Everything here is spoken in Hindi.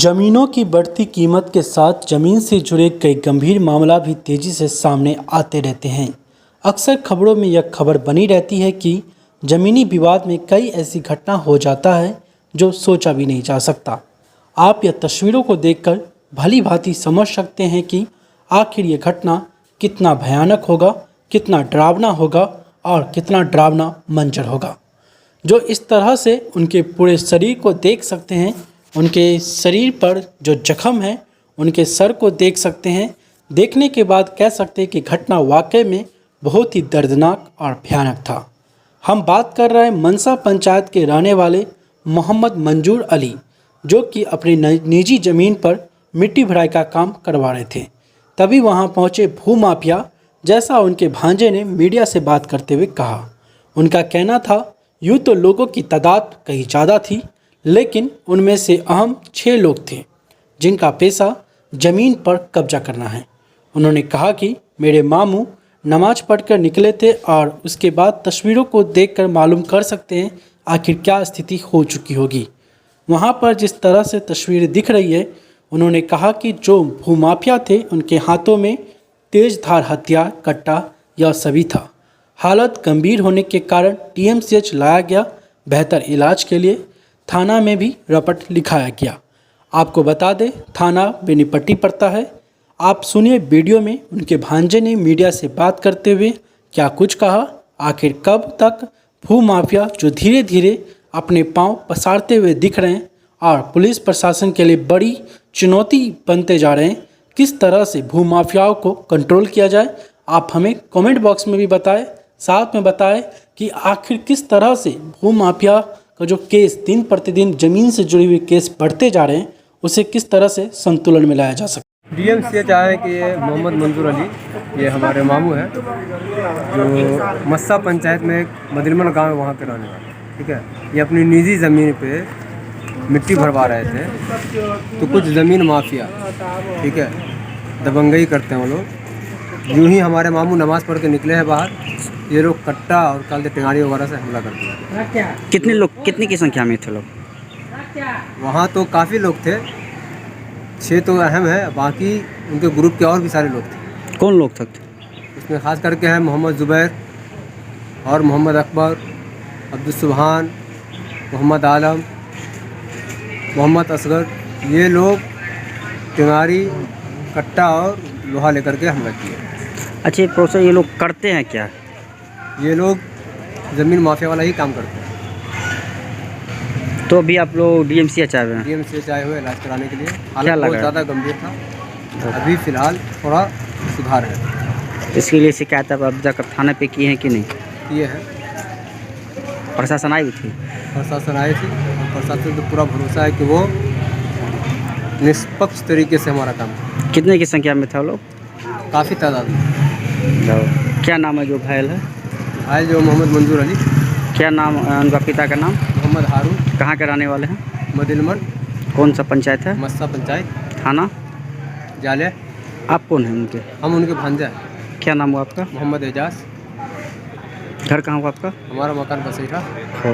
जमीनों की बढ़ती कीमत के साथ जमीन से जुड़े कई गंभीर मामला भी तेजी से सामने आते रहते हैं। अक्सर खबरों में यह खबर बनी रहती है कि ज़मीनी विवाद में कई ऐसी घटना हो जाता है जो सोचा भी नहीं जा सकता। आप यह तस्वीरों को देखकर भली भांति समझ सकते हैं कि आखिर ये घटना कितना भयानक होगा, कितना डरावना होगा और कितना डरावना मंजर होगा। जो इस तरह से उनके पूरे शरीर को देख सकते हैं, उनके शरीर पर जो जख्म है, उनके सर को देख सकते हैं। देखने के बाद कह सकते हैं कि घटना वाकई में बहुत ही दर्दनाक और भयानक था। हम बात कर रहे हैं मनसा पंचायत के रहने वाले मोहम्मद मंजूर अली, जो कि अपनी निजी ज़मीन पर मिट्टी भराई का काम करवा रहे थे। तभी वहां पहुंचे भूमाफिया, जैसा उनके भांजे ने मीडिया से बात करते हुए कहा। उनका कहना था, यूँ तो लोगों की तादाद कहीं ज़्यादा थी, लेकिन उनमें से अहम 6 लोग थे जिनका पेशा ज़मीन पर कब्जा करना है। उन्होंने कहा कि मेरे मामू नमाज पढ़कर निकले थे और उसके बाद तस्वीरों को देखकर मालूम कर सकते हैं आखिर क्या स्थिति हो चुकी होगी। वहाँ पर जिस तरह से तस्वीरें दिख रही है, उन्होंने कहा कि जो भूमाफिया थे उनके हाथों में तेज धार हथियार, कट्टा यह सभी था। हालत गंभीर होने के कारण TMCH लाया गया बेहतर इलाज के लिए। थाना में भी रपट लिखाया गया। आपको बता दें, थाना बेनीपट्टी पड़ता है। आप सुनिए वीडियो में उनके भांजे ने मीडिया से बात करते हुए क्या कुछ कहा। आखिर कब तक भूमाफिया जो धीरे धीरे अपने पांव पसारते हुए दिख रहे हैं और पुलिस प्रशासन के लिए बड़ी चुनौती बनते जा रहे हैं, किस तरह से भूमाफियाओं को कंट्रोल किया जाए, आप हमें कमेंट बॉक्स में भी बताएं। साथ में बताएं कि आखिर किस तरह से भूमाफिया का जो केस दिन प्रतिदिन ज़मीन से जुड़ी हुई केस बढ़ते जा रहे हैं, उसे किस तरह से संतुलन में लाया जा सकता है। DMCH आए हैं कि ये मोहम्मद मंजूर अली, ये हमारे मामू हैं जो मस्सा पंचायत में एक मदिलमन गांव है, वहाँ के रहने वाले। ठीक है, ये अपनी निजी ज़मीन पे मिट्टी भरवा रहे थे, तो कुछ ज़मीन माफिया, ठीक है, दबंगई करते हैं वो लोग। यूँ ही हमारे मामू नमाज़ पढ़ के निकले हैं बाहर, ये लोग कट्टा और कालते टेंगारी वगैरह से हमला करते हैं। कितने लोग, कितनी की संख्या में थे लोग? वहाँ तो काफ़ी लोग थे, 6 तो अहम है, बाकी उनके ग्रुप के और भी सारे लोग थे। कौन लोग थे? उसमें ख़ास करके हैं मोहम्मद ज़ुबैर और मोहम्मद अकबर, अब्दुल सुबहान, मोहम्मद आलम, मोहम्मद असगर। ये लोग टेंगारी, कट्टा और लोहा लेकर के हमला किए। अच्छा, ये प्रोसेस ये लोग करते हैं क्या? ये लोग ज़मीन माफिया वाला ही काम करते हैं। तो अभी आप लोग DMCH आए हुए हैं? DMCH आए हुए इलाज कराने के लिए। क्या हालत लगा? बहुत ज़्यादा गंभीर था, अभी फ़िलहाल थोड़ा सुधार है। इसके लिए शिकायत आप अब जाकर थाने पे किए हैं कि नहीं? ये है, प्रशासन आई भी थी? प्रशासन आई थी और प्रशासन को पूरा भरोसा है कि वो निष्पक्ष तरीके से हमारा काम करे। कितने की संख्या में थे वो लोग? काफ़ी तादाद में। तो क्या नाम है जो घायल है? घायल जो मोहम्मद मंजूर अली। क्या नाम उनका पिता का नाम? मोहम्मद हारून। कहाँ के रहने वाले हैं? मदिलमन। कौन सा पंचायत है? मस्सा पंचायत। थाना जाले। आप कौन हैं उनके? हम उनके भांजा हैं। क्या नाम हुआ आपका? मोहम्मद एजाज। घर कहाँ हुआ आपका? हमारा मकान बसेठा। तो